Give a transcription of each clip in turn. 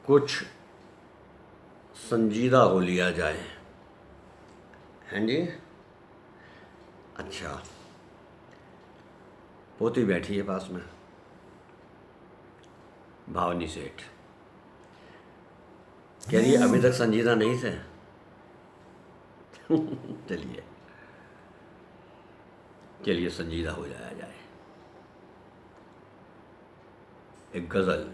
कुछ संजीदा हो लिया जाए। हैं जी? अच्छा, पोती बैठी है पास में, भावनी सेठ कह रही है अभी तक संजीदा नहीं थे। चलिए चलिए संजीदा हो जाया जाए। एक गज़ल।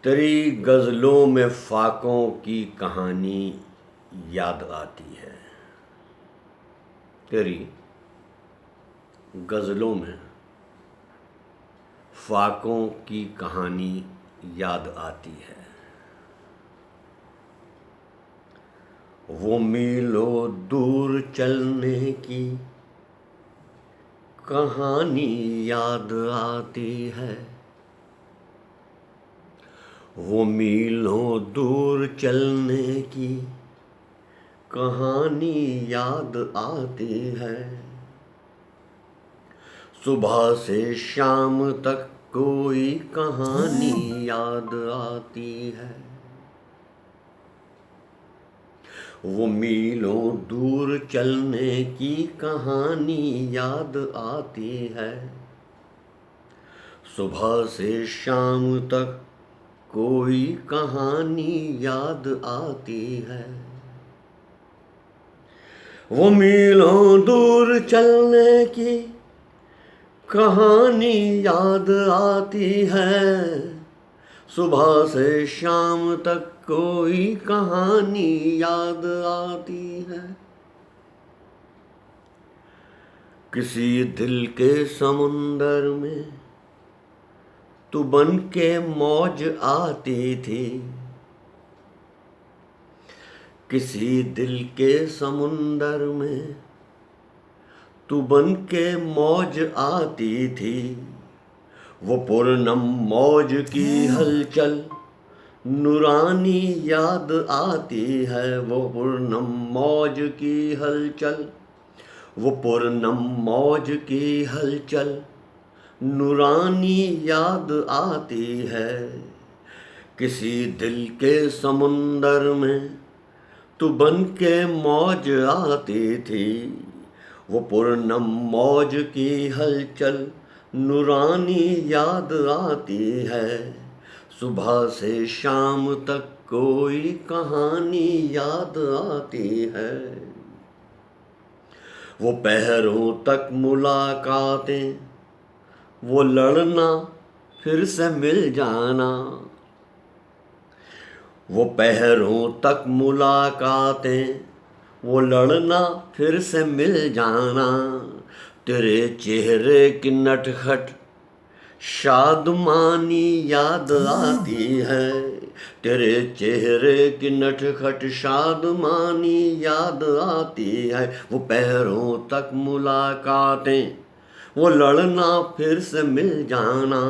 तेरी गज़लों में फाकों की कहानी याद आती है। तेरी गज़लों में फाकों की कहानी याद आती है। वो मीलों दूर चलने की कहानी याद आती है। वो मीलों दूर चलने की कहानी याद आती है। सुबह से शाम तक कोई कहानी याद आती है। वो मीलों दूर चलने की कहानी याद आती है। सुबह से शाम तक कोई कहानी याद आती है। वो मीलों दूर चलने की कहानी याद आती है। सुबह से शाम तक कोई कहानी याद आती है। किसी दिल के समुंदर में तू बन के मौज आती थी। किसी दिल के समुंदर में तू बन के मौज आती थी। वो पूर्णम मौज की हलचल नूरानी याद आती है। वो पूर्णम मौज की हलचल, वो पूर्णम मौज की हलचल नूरानी याद आती है। किसी दिल के समुंदर में तू बन के मौज आती थी। वो पूर्णम मौज की हलचल नूरानी याद आती है। सुबह से शाम तक कोई कहानी याद आती है। वो पहरों तक मुलाकातें, वो लड़ना फिर से मिल जाना। वो पहरों तक मुलाकातें, वो लड़ना फिर से मिल जाना। तेरे चेहरे की नटखट शादमानी याद आती है। तेरे चेहरे की नटखट शादमानी याद आती है। वो पैरों तक मुलाकातें, वो लड़ना फिर से मिल जाना।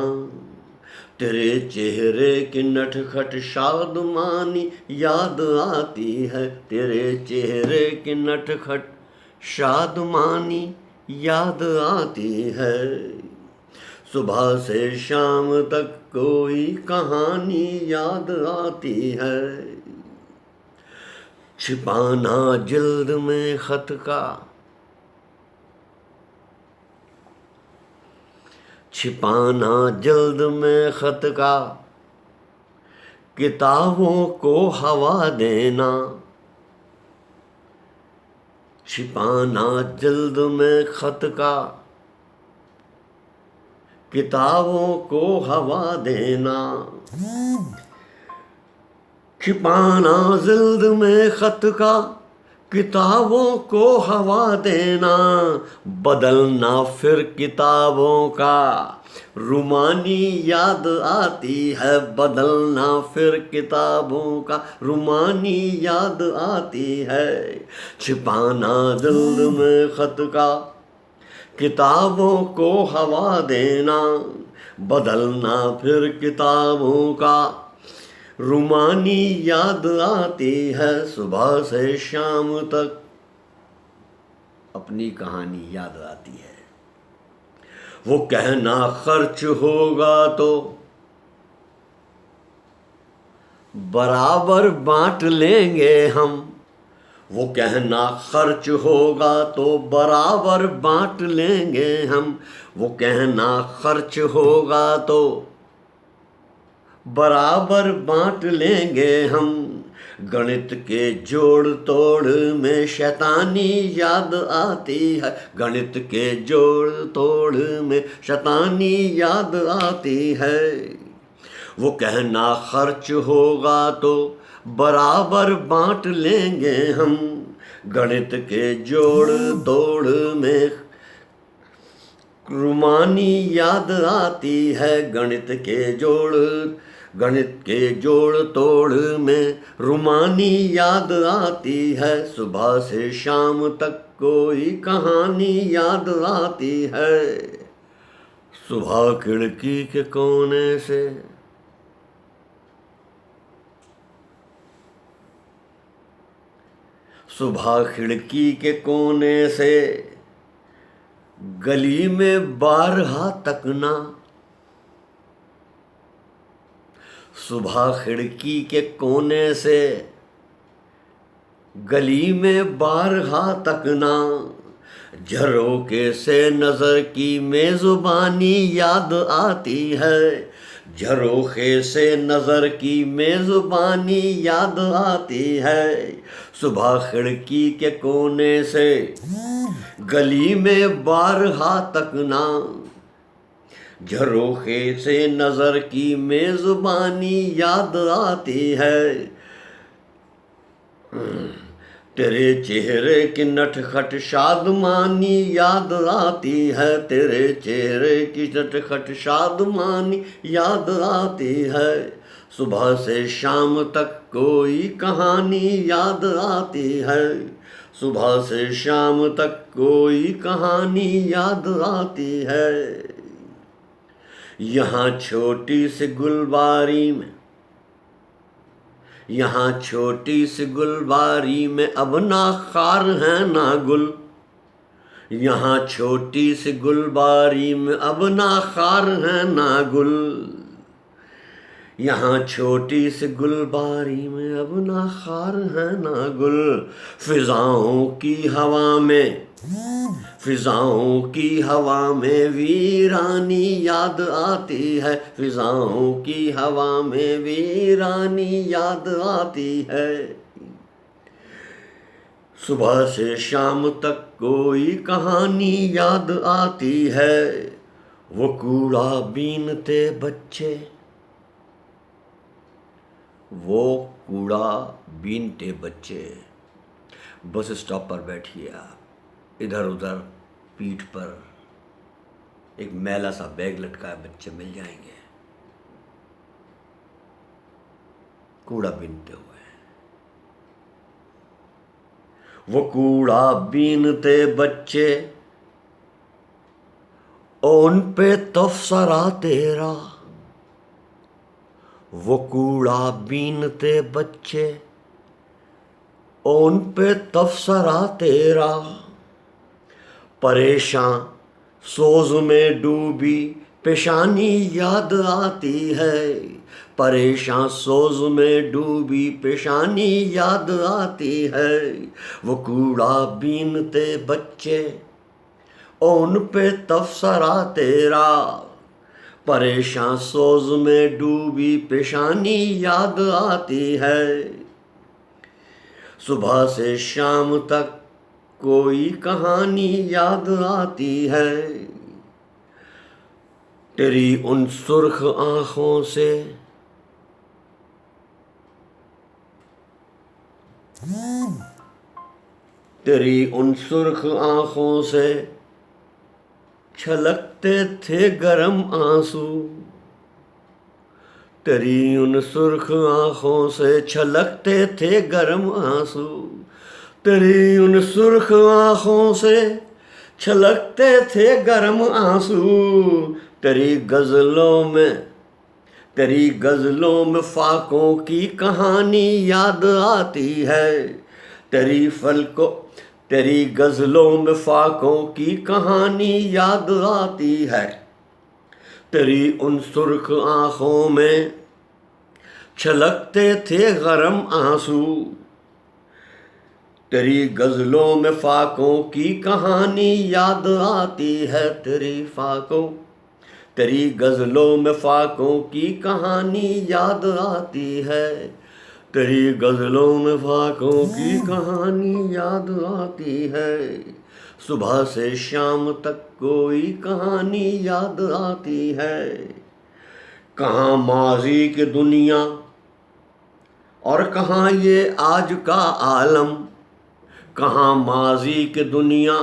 तेरे चेहरे की नटखट शादमानी याद आती है। तेरे चेहरे की नटखट शादमानी याद आती है। सुबह से शाम तक कोई कहानी याद आती है। छिपाना जिल्द में खत का, छिपाना जिल्द में खत का, किताबों को हवा देना। छिपाना जिल्द में खत का, किताबों को हवा देना। छिपाना जिल्द में खत का, किताबों को हवा देना। बदलना फिर किताबों का, रुमानी याद आती है। बदलना फिर किताबों का, रुमानी याद आती है। छिपाना जिल्द में खत का, किताबों को हवा देना। बदलना फिर किताबों का, रुमानी याद आती है। सुबह से शाम तक अपनी कहानी याद आती है। वो कहना खर्च होगा तो बराबर बांट लेंगे हम। वो कहना खर्च होगा तो बराबर बांट लेंगे हम। वो कहना खर्च होगा तो बराबर बांट लेंगे हम। गणित के जोड़ तोड़ में शैतानी याद आती है। गणित के जोड़ तोड़ में शैतानी याद आती है। वो कहना खर्च होगा तो बराबर बांट लेंगे हम। गणित के जोड़ तोड़ में रुमानी याद आती है। गणित के जोड़ तोड़ में रुमानी याद आती है। सुबह से शाम तक कोई कहानी याद आती है। सुबह खिड़की के कोने से सुबह खिड़की के कोने से गली में बारहा तकना। सुबह खिड़की के कोने से गली में बारहा तकना। झरोके से नजर की मेजुबानी याद आती है। झरोखे से नजर की मेजुबानी याद आती है। सुबह खिड़की के कोने से गली में बारहा तकना। झरोखे से नजर की मेजुबानी याद आती है। तेरे चेहरे की नटखट शादमानी याद आती है। तेरे चेहरे की नटखट शादमानी याद आती है। सुबह से शाम तक कोई कहानी याद आती है। सुबह से शाम तक कोई कहानी याद आती है। यहाँ छोटी सी गुलबारी में अब ना खार है ना गुल। यहाँ छोटी सी गुलबारी में अब ना खार है ना गुल। यहाँ छोटी सी गुलबारी में अब ना खार है ना गुल। फिजाओं की हवा में वीरानी याद आती है। फिजाओं की हवा में वीरानी याद आती है। सुबह से शाम तक कोई कहानी याद आती है। वो कूड़ा बीनते बच्चे बस स्टॉप पर बैठिए आप। इधर उधर पीठ पर एक मैला सा बैग लटकाए बच्चे मिल जाएंगे, कूड़ा बीनते हुए। वो कूड़ा बीनते बच्चे उन पे तफसरा तेरा। वो कूड़ा बीनते बच्चे उन पे तफसरा तेरा। परेशान सोज में डूबी पेशानी याद आती है। परेशान सोज में डूबी पेशानी याद आती है। वो कूड़ा बीनते बच्चे उन पे तफसरा तेरा। परेशान सोज में डूबी पेशानी याद आती है। सुबह से शाम तक कोई कहानी याद आती है। तेरी उन सुर्ख आँखों से छलकते थे गरम आंसू। तेरी उन सुर्ख आँखों से छलकते थे गरम आंसू। तेरी उन सुर्ख आँखों से छलकते थे गरम आंसू। तेरी गज़लों में फाकों की कहानी याद आती है। तेरी तेरी गज़लों में फाकों की कहानी याद आती है, तेरी उन सुर्ख आँखों में छलकते थे गरम आंसू। तेरी गज़लों में फाकों की कहानी याद आती है, तेरी गज़लों में फाकों की कहानी याद आती है, तेरी गज़लों में फाकों की कहानी याद आती है। सुबह से शाम तक कोई कहानी याद आती है। कहाँ माज़ी की दुनिया और कहाँ ये आज का आलम, कहाँ माज़ी की दुनिया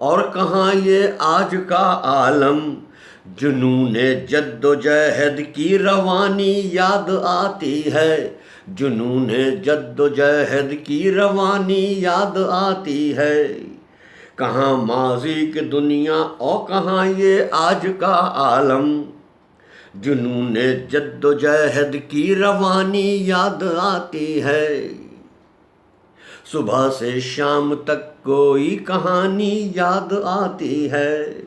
और कहाँ ये आज का आलम। जुनूने जद्दोजहद की रवानी याद आती है, जुनूने जद्दोजहद की रवानी याद आती है। कहाँ माज़ी की दुनिया और कहाँ ये आज का आलम। जुनूने जद्दोजहद की रवानी याद आती है। सुबह से शाम तक कोई कहानी याद आती है।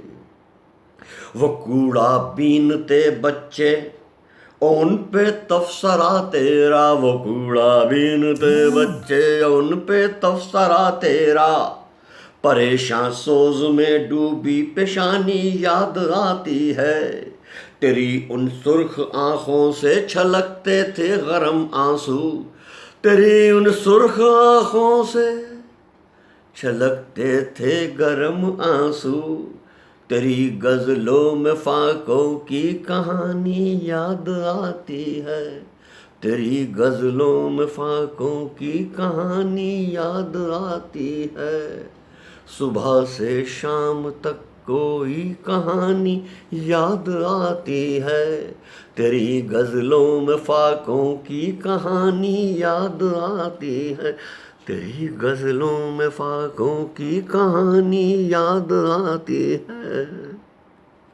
वो कूड़ा बीनते बच्चे उन पे तफसरा तेरा, वो कूड़ा बीनते बच्चे उन पे तफसरा तेरा। परेशान सोज में डूबी पेशानी याद आती है, तेरी उन सुर्ख आँखों से छलकते थे गरम आंसू। तेरी उन सुर्ख आँखों से छलकते थे गरम आंसू। तेरी गज़लों में फाकों की कहानी याद आती है, तेरी गज़लों में फाकों की कहानी याद आती है। सुबह से शाम तक कोई कहानी याद आती है, तेरी गज़लों में फाकों की कहानी याद आती है, तेरी गज़लों में फाकों की कहानी याद आती है।